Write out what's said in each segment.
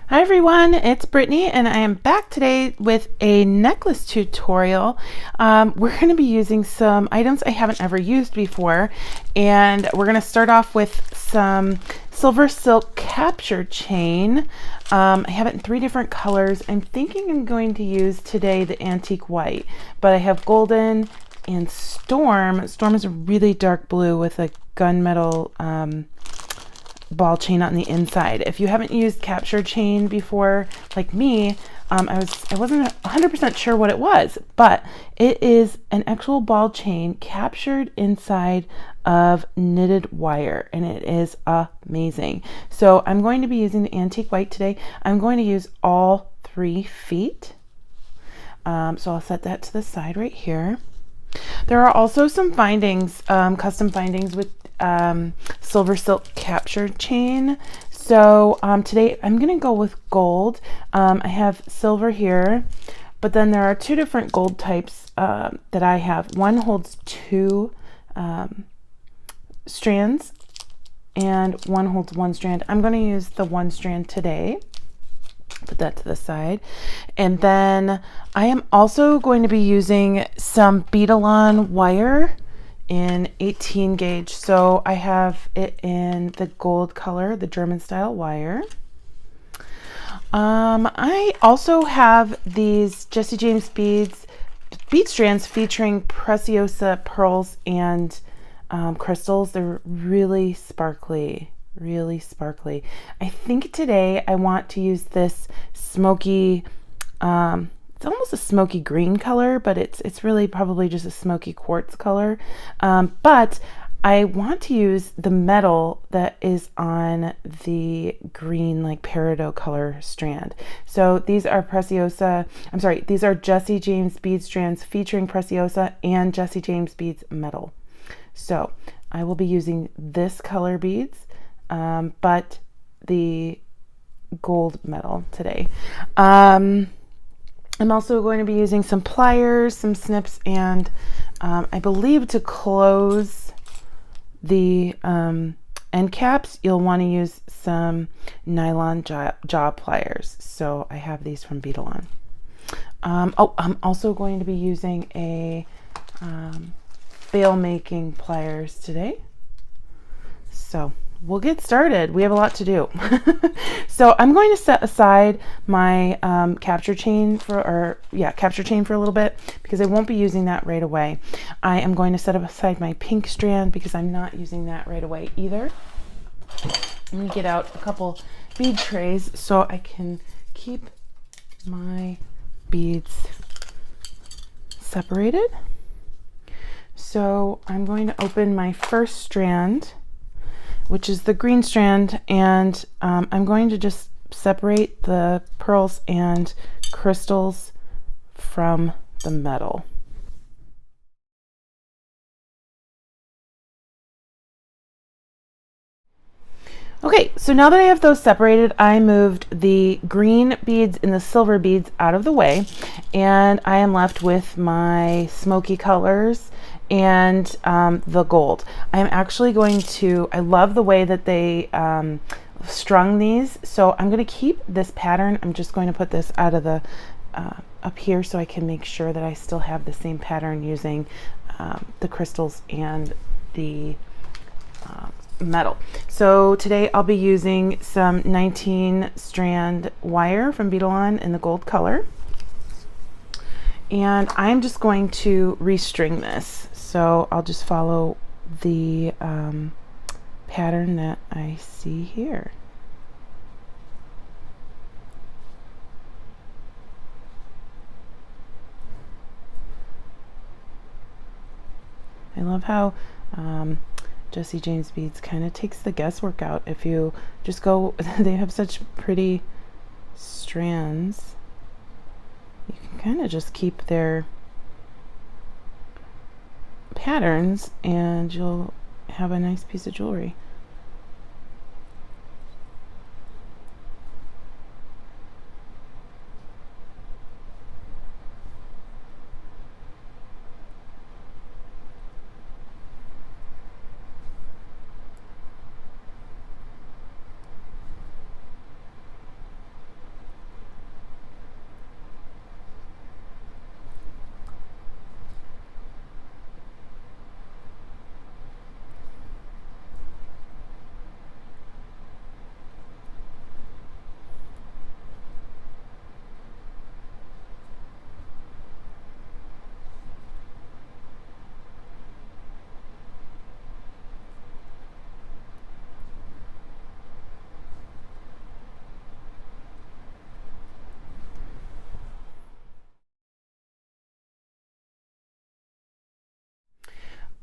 Hi everyone, it's Brittany and I am back today with a necklace tutorial. We're going to be using some items I haven't ever used before, and we're going to start off with some SilverSilk capture chain. I have it in 3 different colors. I'm thinking I'm going to use today the antique white, but I have golden and storm. Storm is a really dark blue with a gunmetal ball chain on the inside. If you haven't used capture chain before, like me, I wasn't 100% sure what it was, but it is an actual ball chain captured inside of knitted wire, and it is amazing. So I'm going to be using the antique white today. I'm going to use all 3 feet. So I'll set that to the side right here. There are also some findings, custom findings with SilverSilk capture chain. So today I'm going to go with gold. I have silver here, but then there are 2 different gold types that I have. One holds 2 strands and one holds 1 strand. I'm going to use the 1 strand today. Put that to the side. And then I am also going to be using some bead-along wire in 18 gauge. So I have it in the gold color, the German style wire. I also have these Jesse James bead strands featuring Preciosa pearls and crystals. They're really sparkly. Really sparkly. I think today I want to use this smoky, it's almost a smoky green color, but it's really probably just a smoky quartz color. But I want to use the metal that is on the green, like peridot color strand. So these are these are Jesse James bead strands featuring Preciosa and Jesse James beads metal. So I will be using this color beads, but the gold metal today. I'm also going to be using some pliers, some snips, and I believe to close the end caps, you'll want to use some nylon jaw pliers. So I have these from Bead-along. I'm also going to be using a bail making pliers today. So we'll get started. We have a lot to do. So I'm going to set aside my capture chain for a little bit because I won't be using that right away. I am going to set aside my pink strand because I'm not using that right away either. I'm going to get out a couple bead trays so I can keep my beads separated. So I'm going to open my first strand, which is the green strand, and I'm going to just separate the pearls and crystals from the metal. Okay, so now that I have those separated, I moved the green beads and the silver beads out of the way, and I am left with my smoky colors and the gold. I'm actually going to, I love the way that they strung these, so I'm going to keep this pattern. I'm just going to put this out of the up here so I can make sure that I still have the same pattern using the crystals and the metal. So today I'll be using some 19 strand wire from Bead-along in the gold color, and I'm just going to restring this. So I'll just follow the pattern that I see here. I love how Jesse James beads kind of takes the guesswork out. If you just go, they have such pretty strands. You can kind of just keep their patterns and you'll have a nice piece of jewelry.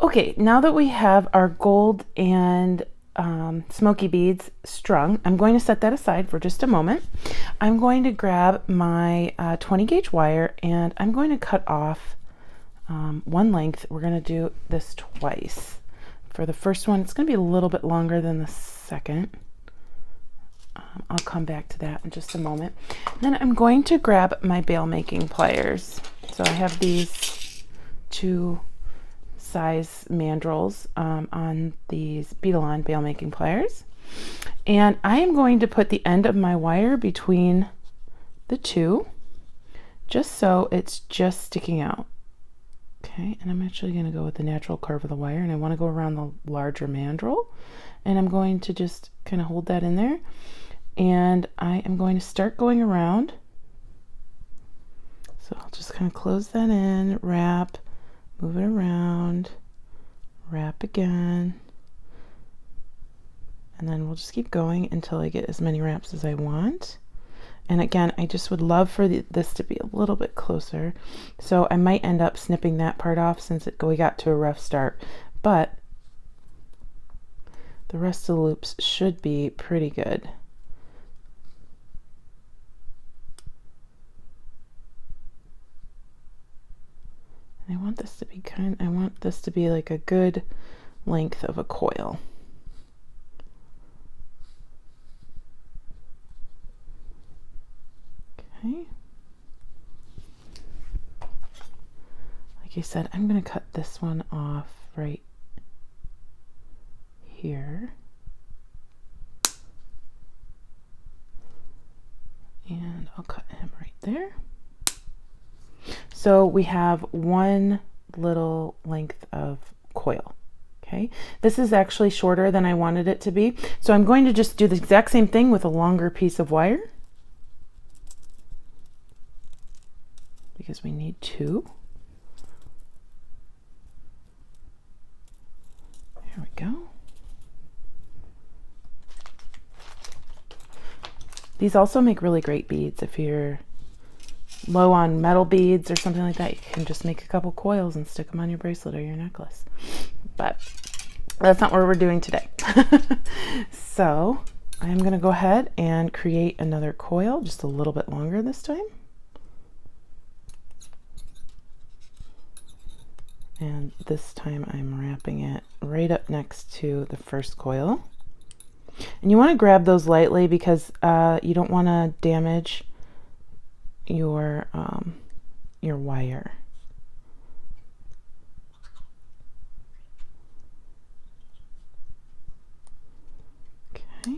Okay, now that we have our gold and smoky beads strung, I'm going to set that aside for just a moment. I'm going to grab my 20 gauge wire and I'm going to cut off one length. We're going to do this twice. For the first one, it's going to be a little bit longer than the second. I'll come back to that in just a moment. Then I'm going to grab my bail making pliers. So I have these 2 size mandrels on these Beadalon bail making pliers, and I am going to put the end of my wire between the 2 just so it's just sticking out. Okay, and I'm actually going to go with the natural curve of the wire, and I want to go around the larger mandrel, and I'm going to just kind of hold that in there, and I am going to start going around. So I'll just kind of close that in, wrap, move it around, wrap again, and then we'll just keep going until I get as many wraps as I want. And again, I just would love for this to be a little bit closer, so I might end up snipping that part off since we got to a rough start, but the rest of the loops should be pretty good. I want this to be like a good length of a coil. Okay. Like I said, I'm going to cut this one off right here. And I'll cut him right there. So we have one little length of coil. Okay, this is actually shorter than I wanted it to be, so I'm going to just do the exact same thing with a longer piece of wire because we need 2. There we go. These also make really great beads. If you're low on metal beads or something like that, you can just make a couple coils and stick them on your bracelet or your necklace. But that's not what we're doing today. So I'm going to go ahead and create another coil, just a little bit longer this time. And this time I'm wrapping it right up next to the first coil. And you want to grab those lightly because you don't want to damage your wire. Okay.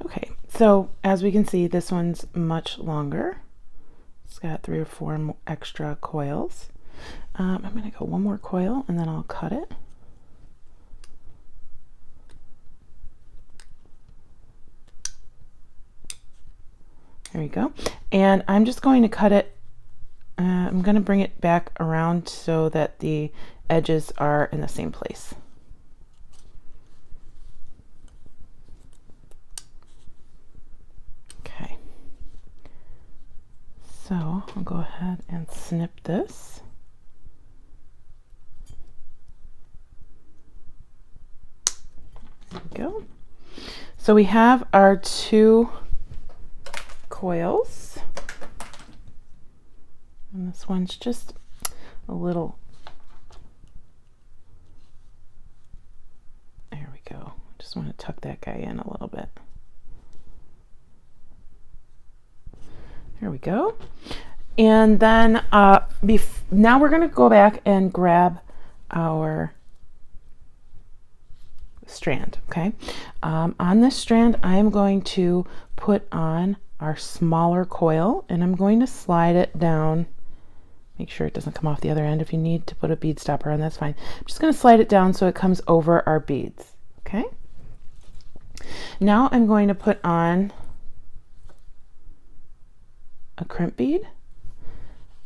Okay, so as we can see, this one's much longer. It's got 3 or 4 extra coils. I'm going to go one more coil and then I'll cut it. There you go. And I'm just going to cut it. I'm going to bring it back around so that the edges are in the same place. Okay. So I'll go ahead and snip this. There we go. So we have our 2 coils, and this one's just a little, there we go. Just want to tuck that guy in a little bit. There we go. And then now we're going to go back and grab our strand. Okay, on this strand I am going to put on our smaller coil and I'm going to slide it down. Make sure it doesn't come off the other end. If you need to put a bead stopper on, that's fine. I'm just going to slide it down so it comes over our beads. Okay, now I'm going to put on a crimp bead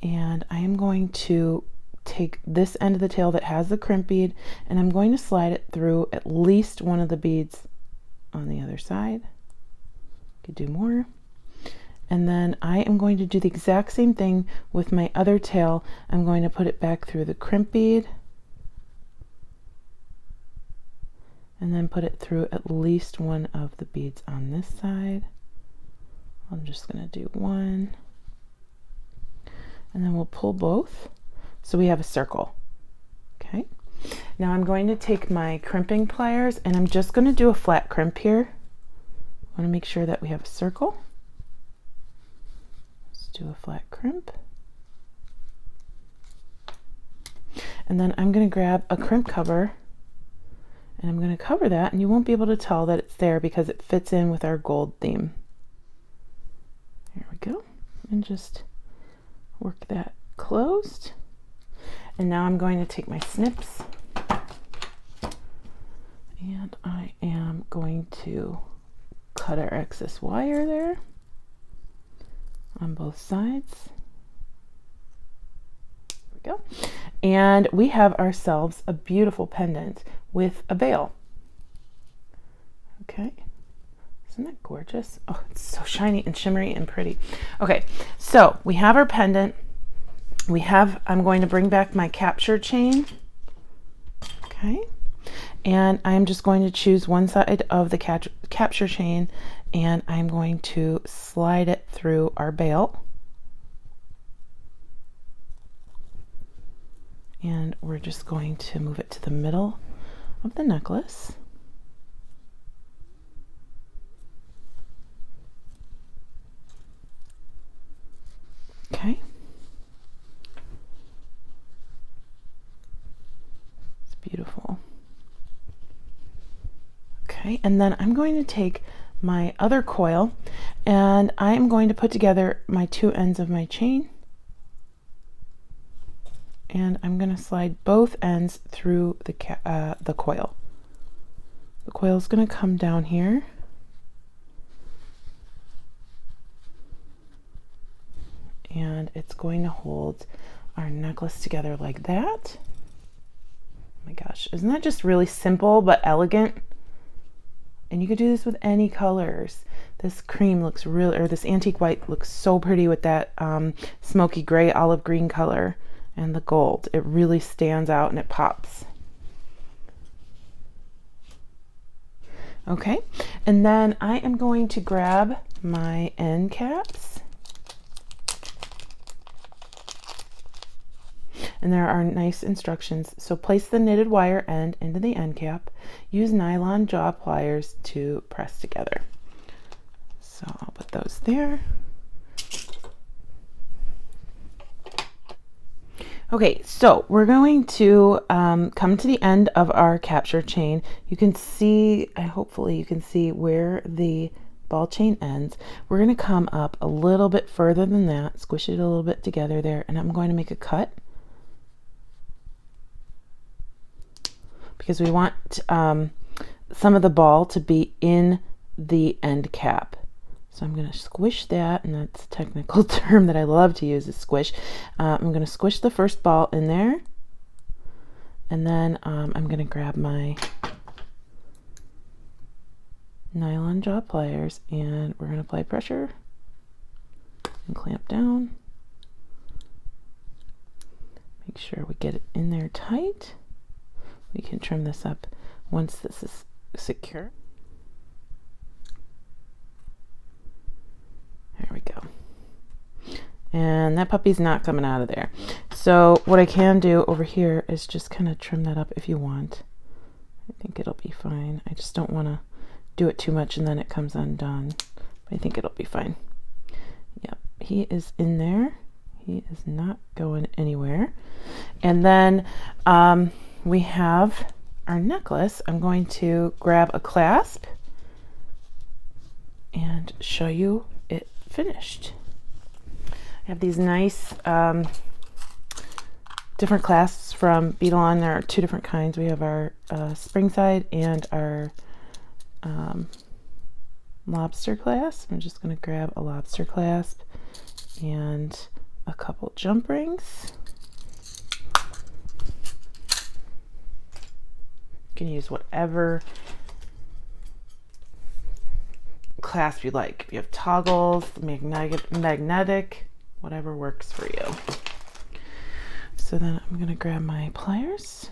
and I am going to take this end of the tail that has the crimp bead, and I'm going to slide it through at least one of the beads on the other side. Could do more. And then I am going to do the exact same thing with my other tail. I'm going to put it back through the crimp bead, and then put it through at least one of the beads on this side. I'm just going to do one, and then we'll pull both so we have a circle. Okay, now I'm going to take my crimping pliers, and I'm just going to do a flat crimp here. I want to make sure that we have a circle. Let's do a flat crimp. And then I'm going to grab a crimp cover, and I'm going to cover that, and you won't be able to tell that it's there because it fits in with our gold theme. Here we go. And just work that closed. And now I'm going to take my snips, and I am going to cut our excess wire there on both sides. There we go. And we have ourselves a beautiful pendant with a veil. Okay. Isn't that gorgeous? Oh, it's so shiny and shimmery and pretty. Okay, so we have our pendant. I'm going to bring back my capture chain. Okay. And I'm just going to choose one side of the capture chain, and I'm going to slide it through our bail. And we're just going to move it to the middle of the necklace. Okay. It's beautiful. Okay, and then I'm going to take my other coil, and I am going to put together my two ends of my chain, and I'm going to slide both ends through the coil. The coil is going to come down here, and it's going to hold our necklace together like that. Oh my gosh, isn't that just really simple but elegant? And you could do this with any colors. This cream looks really, or this antique white looks so pretty with that smoky gray olive green color and the gold. It really stands out and it pops. Okay, and then I am going to grab my end caps. And there are nice instructions. So place the knitted wire end into the end cap. Use nylon jaw pliers to press together. So I'll put those there. Okay, so we're going to come to the end of our capture chain. You can see, hopefully you can see where the ball chain ends. We're going to come up a little bit further than that, squish it a little bit together there, and I'm going to make a cut. Because we want some of the ball to be in the end cap. So I'm going to squish that, and that's a technical term that I love to use, is squish. I'm going to squish the first ball in there, and then I'm going to grab my nylon jaw pliers, and we're going to apply pressure and clamp down. Make sure we get it in there tight. We can trim this up once this is secure. There we go. And that puppy's not coming out of there. So what I can do over here is just kind of trim that up if you want. I think it'll be fine. I just don't want to do it too much and then it comes undone. But I think it'll be fine. Yep, he is in there. He is not going anywhere. And then we have our necklace. I'm going to grab a clasp and show you it finished. I have these nice different clasps from Beadalon. There are two different kinds. We have our spring side and our lobster clasp. I'm just going to grab a lobster clasp and a couple jump rings. can use whatever clasp you like. If you have toggles, magnetic, whatever works for you. So then I'm going to grab my pliers.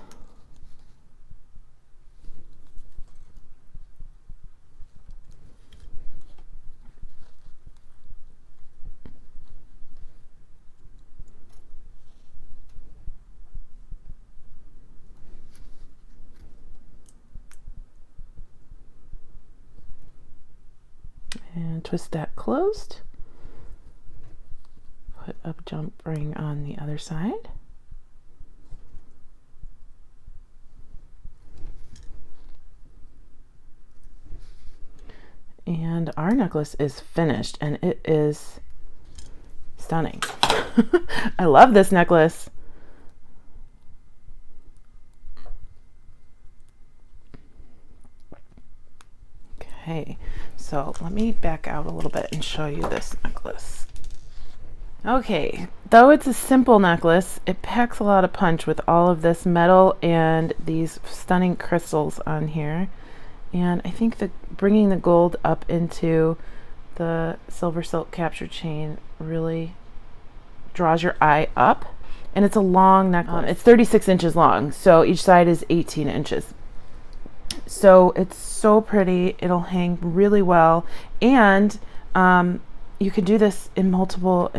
And twist that closed. Put a jump ring on the other side. And our necklace is finished, and it is stunning. I love this necklace. Okay, so let me back out a little bit and show you this necklace. Okay, though it's a simple necklace, it packs a lot of punch with all of this metal and these stunning crystals on here. And I think that bringing the gold up into the SilverSilk capture chain really draws your eye up. And it's a long necklace. It's 36 inches long, so each side is 18 inches. So it's so pretty. It'll hang really well, and you can do this in multiple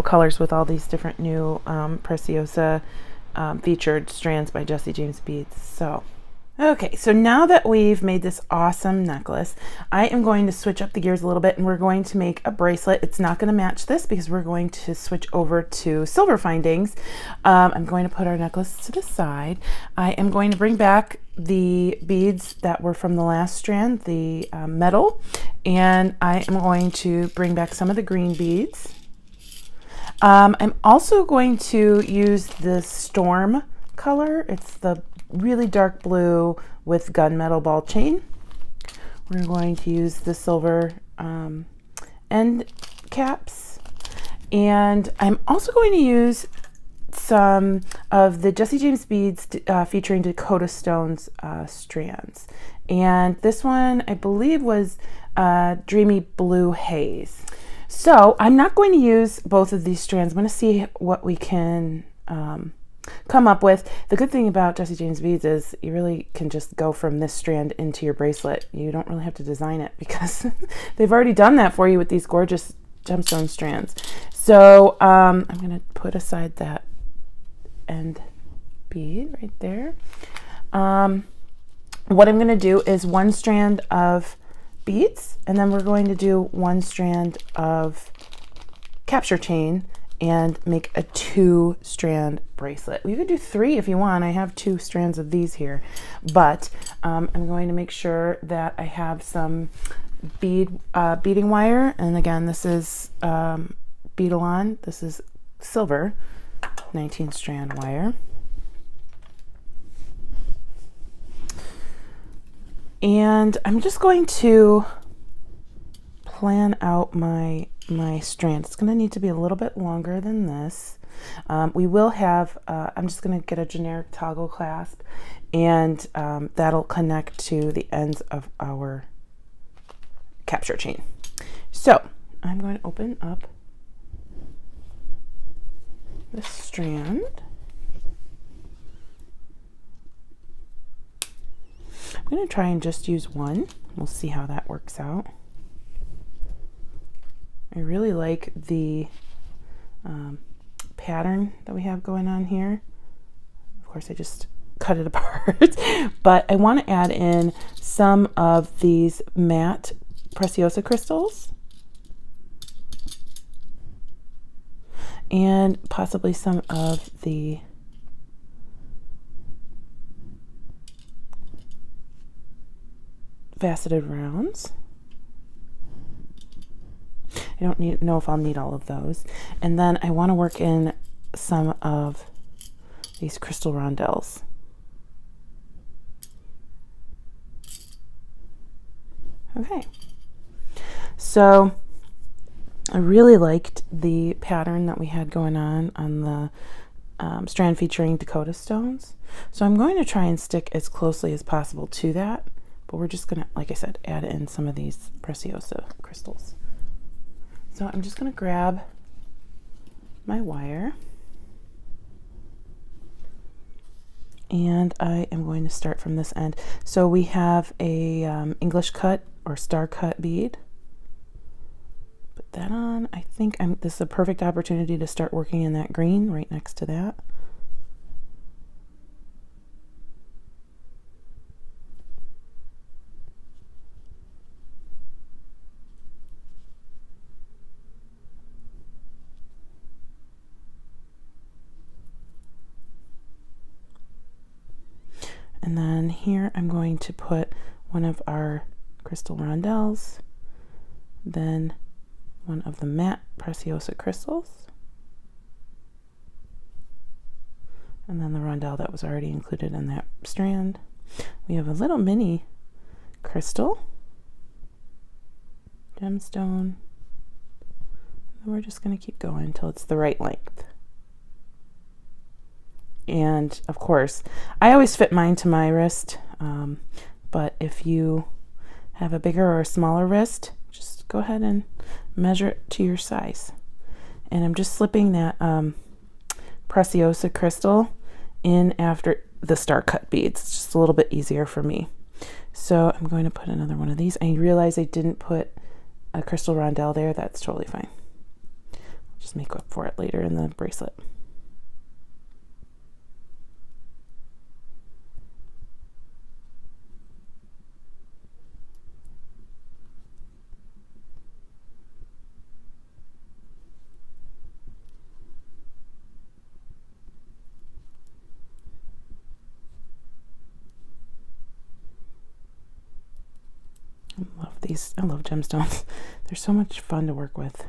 colors with all these different new Preciosa featured strands by Jesse James Beads. So okay, so now that we've made this awesome necklace, I am going to switch up the gears a little bit, and we're going to make a bracelet. It's not going to match this because we're going to switch over to silver findings. I'm going to put our necklace to the side. I am going to bring back the beads that were from the last strand, the metal, and I am going to bring back some of the green beads. I'm also going to use the Storm color. It's the really dark blue with gunmetal ball chain. We're going to use the silver end caps, and I'm also going to use some of the Jesse James Beads featuring Dakota Stones strands, and this one I believe was Dreamy Blue Haze. So I'm not going to use both of these strands. I'm going to see what we can come up with. The good thing about Jesse James Beads is you really can just go from this strand into your bracelet. You don't really have to design it because they've already done that for you with these gorgeous gemstone strands. So I'm going to put aside that end bead right there. What I'm going to do is one strand of beads, and then we're going to do one strand of capture chain and make a 2-strand bracelet. You could do 3 if you want. I have 2 strands of these here, but I'm going to make sure that I have some beading wire. And again, this is Beadalon. This is silver 19-strand wire. And I'm just going to plan out my strand. It's going to need to be a little bit longer than this. We will have, I'm just going to get a generic toggle clasp, and that'll connect to the ends of our capture chain. So I'm going to open up this strand. I'm going to try and just use one. We'll see how that works out. I really like the pattern that we have going on here. Of course, I just cut it apart, but I want to add in some of these matte Preciosa crystals and possibly some of the faceted rounds. I don't know if I'll need all of those. And then I want to work in some of these crystal rondelles. Okay. So I really liked the pattern that we had going on the strand featuring Dakota stones. So I'm going to try and stick as closely as possible to that, but we're just gonna, like I said, add in some of these Preciosa crystals. So I'm just gonna grab my wire and I am going to start from this end. So we have a English cut or star cut bead. Put that on. I think this is a perfect opportunity to start working in that green right next to that. And then here I'm going to put one of our crystal rondelles, then one of the matte Preciosa crystals, and then the rondelle that was already included in that strand. We have a little mini crystal, gemstone, and we're just going to keep going until it's the right length. And of course, I always fit mine to my wrist, but if you have a bigger or a smaller wrist, just go ahead and measure it to your size. And I'm just slipping that Preciosa crystal in after the star cut beads. It's just a little bit easier for me. So I'm going to put another one of these. I realize I didn't put a crystal rondelle there. That's totally fine. I'll just make up for it later in the bracelet. I love these. I love gemstones. They're so much fun to work with.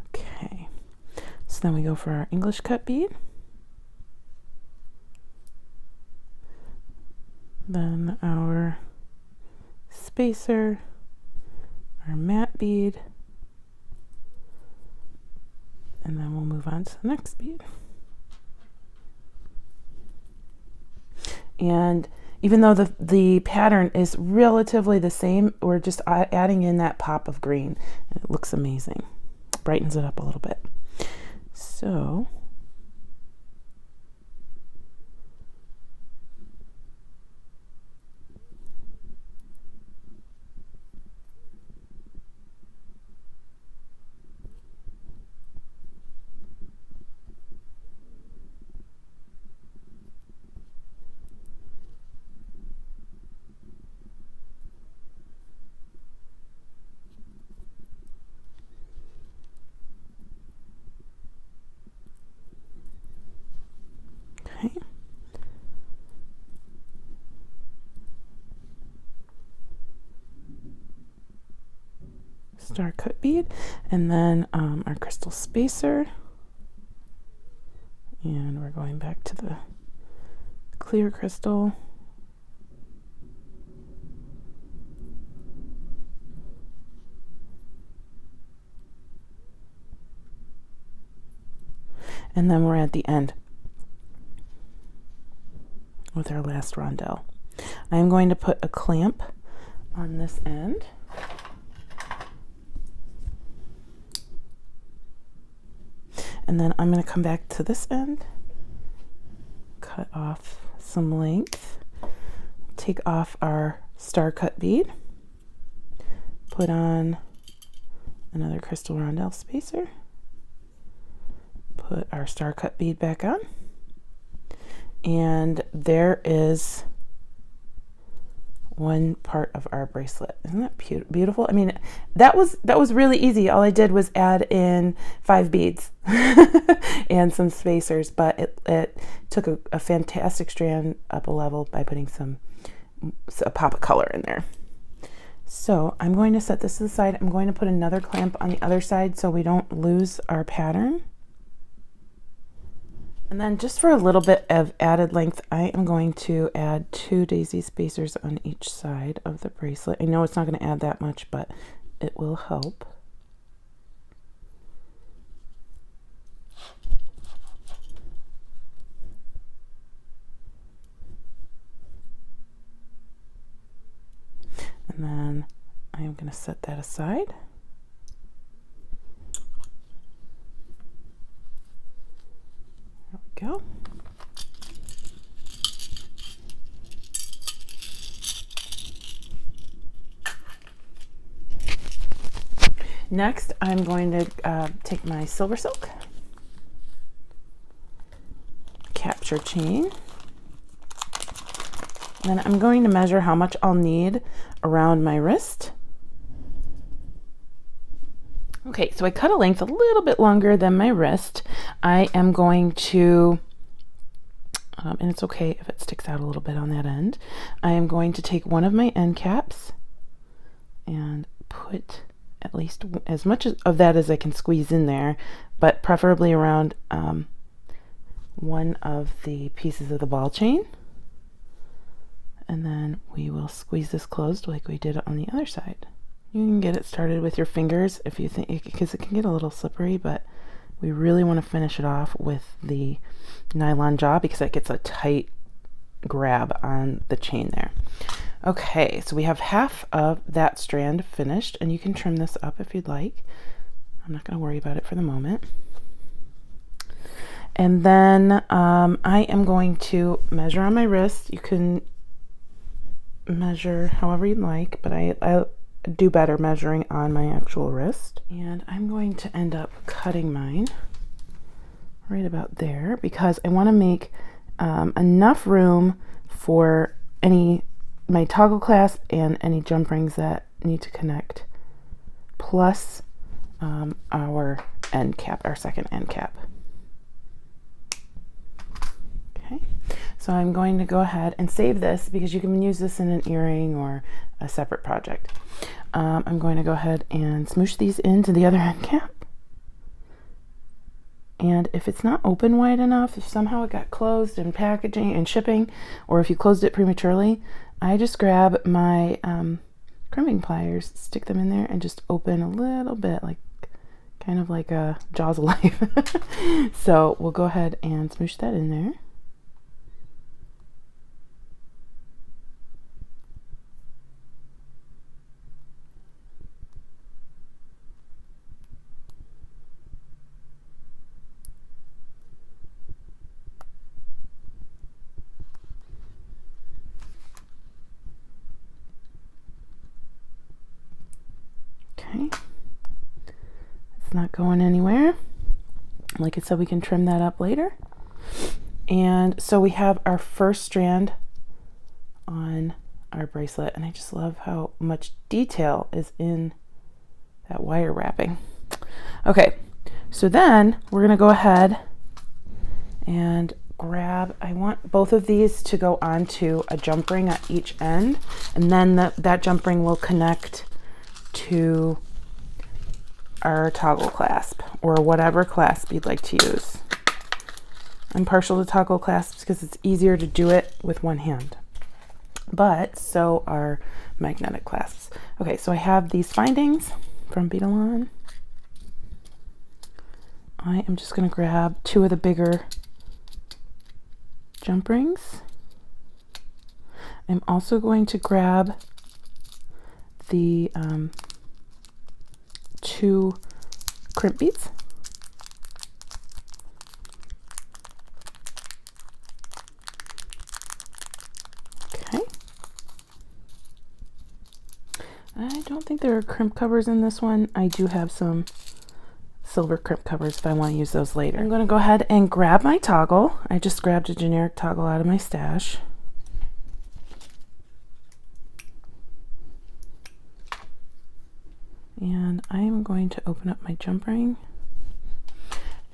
Okay. So then we go for our English cut bead. Then our spacer, our matte bead, and then we'll move on to the next bead. And even though the pattern is relatively the same, we're just adding in that pop of green. It looks amazing. Brightens it up a little bit. So okay. Star cut bead, and then our crystal spacer, and we're going back to the clear crystal. And then we're at the end with our last rondelle. I'm going to put a clamp on this end. And then I'm going to come back to this end, cut off some length, take off our star cut bead, put on another crystal rondelle spacer, put our star cut bead back on, and there is one part of our bracelet. Isn't that beautiful? I mean, that was really easy. All I did was add in 5 beads and some spacers, but it took a fantastic strand up a level by putting a pop of color in there. So I'm going to set this to the side. I'm going to put another clamp on the other side so we don't lose our pattern. And then just for a little bit of added length, I am going to add 2 daisy spacers on each side of the bracelet. I know it's not going to add that much, but it will help. And then I am going to set that aside. There we go. Next, I'm going to take my SilverSilk capture chain. And then I'm going to measure how much I'll need around my wrist. Okay, so I cut a length a little bit longer than my wrist. I am going to, and it's okay if it sticks out a little bit on that end, I am going to take one of my end caps and put at least as much of that as I can squeeze in there, but preferably around one of the pieces of the ball chain. And then we will squeeze this closed like we did on the other side. You can get it started with your fingers if you think, because it can get a little slippery, but we really want to finish it off with the nylon jaw because that gets a tight grab on the chain there. Okay, so we have half of that strand finished, and you can trim this up if you'd like. I'm not going to worry about it for the moment. And then I am going to measure on my wrist. You can measure however you'd like, but I do better measuring on my actual wrist. And I'm going to end up cutting mine right about there because I want to make enough room for my toggle clasp and any jump rings that need to connect, plus our end cap, our second end cap. Okay, so I'm going to go ahead and save this because you can use this in an earring or a separate project. I'm going to go ahead and smoosh these into the other end cap. And if it's not open wide enough, if somehow it got closed in packaging and shipping, or if you closed it prematurely, I just grab my crimping pliers, stick them in there, and just open a little bit, like kind of like a Jaws of Life. So we'll go ahead and smoosh that in there. Okay, it's not going anywhere. Like I said, we can trim that up later. And so we have our first strand on our bracelet, and I just love how much detail is in that wire wrapping. Okay, so then we're going to go ahead and grab, I want both of these to go onto a jump ring at each end, and then that jump ring will connect to our toggle clasp or whatever clasp you'd like to use. I'm partial to toggle clasps because it's easier to do it with one hand, but so are magnetic clasps. Okay, so I have these findings from Beadalon. I am just going to grab two of the bigger jump rings. I'm also going to grab the two crimp beads. Okay. I don't think there are crimp covers in this one. I do have some silver crimp covers if I want to use those later. I'm going to go ahead and grab my toggle. I just grabbed a generic toggle out of my stash. And I am going to open up my jump ring,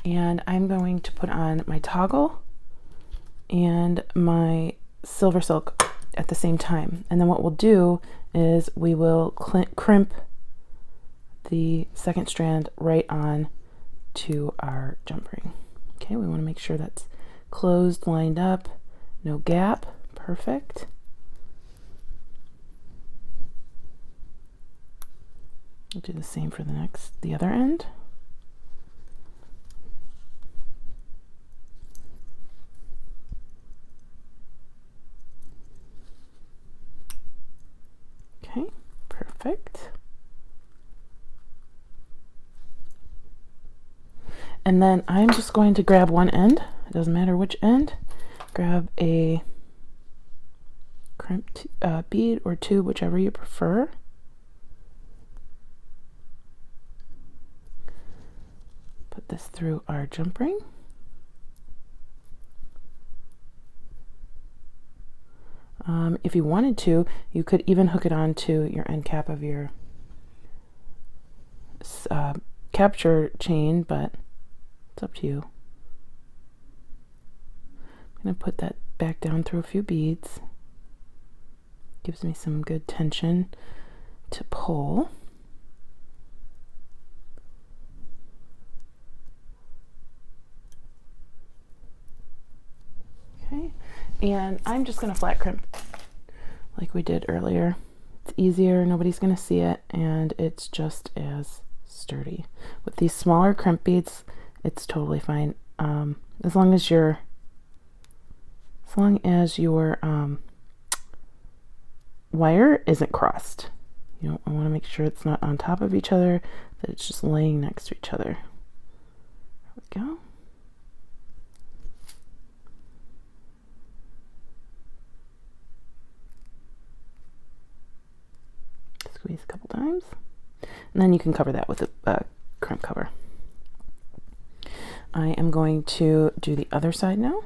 and I'm going to put on my toggle and my SilverSilk at the same time. And then what we'll do is we will crimp the second strand right on to our jump ring. Okay, we want to make sure that's closed, lined up, no gap. Perfect. We'll do the same for the other end. Okay, Perfect. And then I'm just going to grab one end. It doesn't matter which end. Grab a crimped bead or tube, whichever you prefer. Put this through our jump ring. If you wanted to, you could even hook it onto your end cap of your capture chain, but it's up to you. I'm going to put that back down through a few beads. Gives me some good tension to pull. Okay, and I'm just going to flat crimp like we did earlier. It's easier, nobody's going to see it, and it's just as sturdy. With these smaller crimp beads, it's totally fine. As long as your wire isn't crossed. You know, I want to make sure it's not on top of each other, that it's just laying next to each other. There we go. Squeeze a couple times, and then you can cover that with a crimp cover. I am going to do the other side now.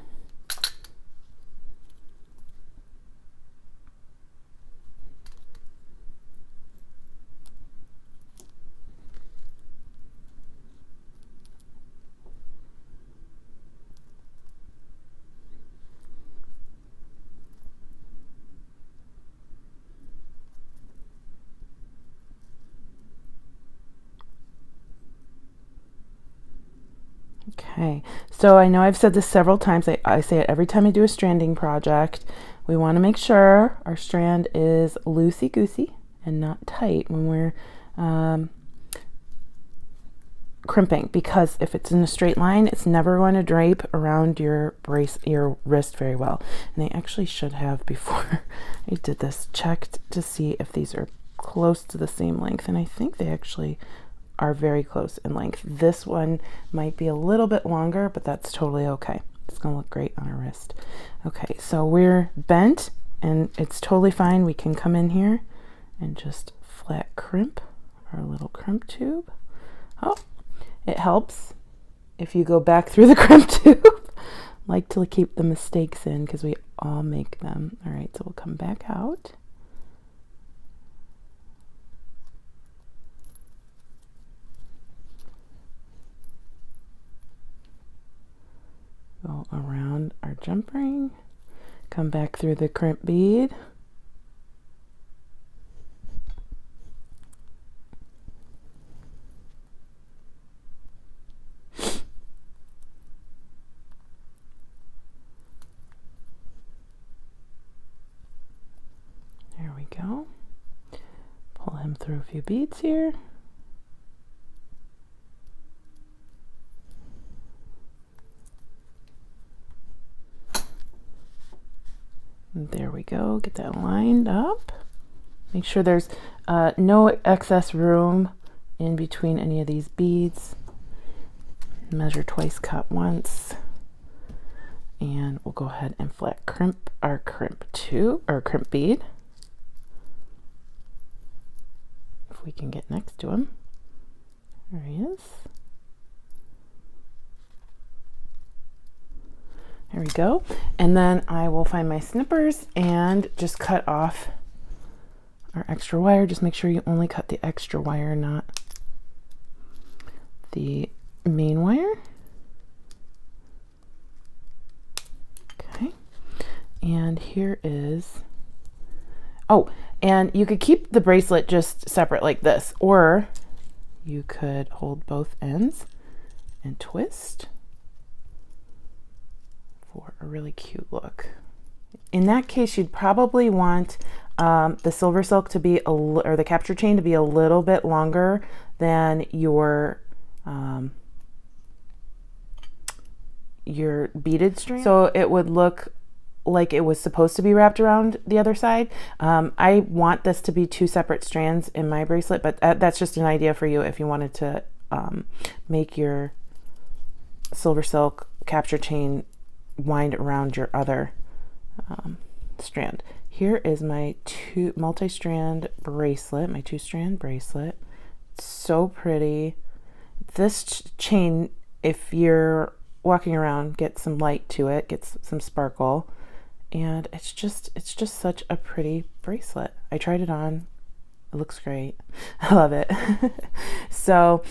Okay, so I know I've said this several times. I say it every time I do a stranding project. We want to make sure our strand is loosey-goosey and not tight when we're crimping, because if it's in a straight line, it's never going to drape around your wrist very well. And I actually should have, before I did this, checked to see if these are close to the same length, and I think they actually are very close in length. This one might be a little bit longer, but that's totally okay. It's gonna look great on our wrist. Okay, so we're bent and it's totally fine. We can come in here and just flat crimp our little crimp tube. Oh, it helps if you go back through the crimp tube. Like to keep the mistakes in because we all make them. All right, so we'll come back out. Go around our jump ring, come back through the crimp bead. There we go. Pull him through a few beads here. There we go, get that lined up. Make sure there's no excess room in between any of these beads. Measure twice, cut once. And we'll go ahead and flat crimp our crimp bead. If we can get next to him. There he is. There we go. And then I will find my snippers and just cut off our extra wire. Just make sure you only cut the extra wire, not the main wire. Okay. And here is, oh, and you could keep the bracelet just separate like this, or you could hold both ends and twist for a really cute look. In that case, you'd probably want the SilverSilk to be or the capture chain to be a little bit longer than your beaded string, so it would look like it was supposed to be wrapped around the other side. I want this to be 2 separate strands in my bracelet, but that's just an idea for you if you wanted to make your SilverSilk capture chain wind around your other strand. Here is my multi-strand bracelet, my 2-strand bracelet. It's so pretty. This chain, if you're walking around, gets some light to it, gets some sparkle, and it's just such a pretty bracelet. I tried it on. It looks great. I love it. So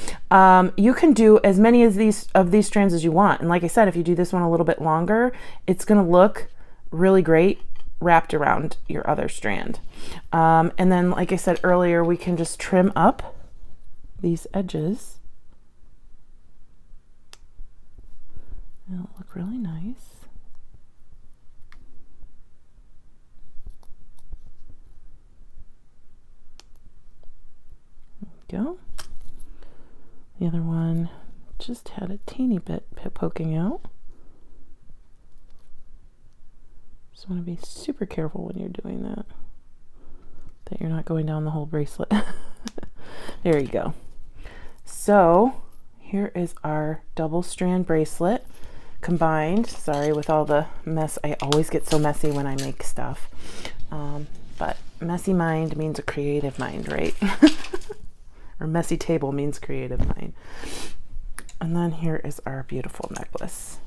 you can do as many of these strands as you want, and like I said, if you do this one a little bit longer, it's going to look really great wrapped around your other strand. And then, like I said earlier, we can just trim up these edges. It'll look really nice. There we go. The other one just had a teeny bit poking out. Just want to be super careful when you're doing that you're not going down the whole bracelet. There you go. So here is our double strand bracelet combined. Sorry with all the mess. I always get so messy when I make stuff. But messy mind means a creative mind, right? Or messy table means creative mind. And then here is our beautiful necklace.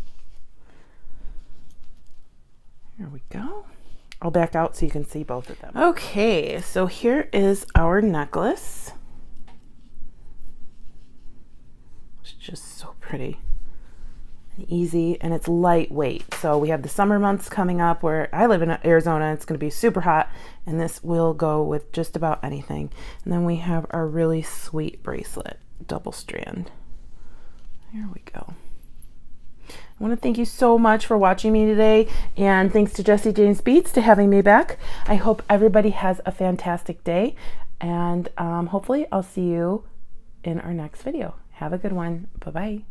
Here we go. I'll back out so you can see both of them. Okay, so here is our necklace. It's just so pretty and easy, and it's lightweight. So we have the summer months coming up where I live in Arizona. It's going to be super hot, and this will go with just about anything. And then we have our really sweet bracelet, double strand. Here we go. I want to thank you so much for watching me today, and thanks to JJB Beads to having me back. I hope everybody has a fantastic day, and hopefully I'll see you in our next video. Have a good one. Bye-bye.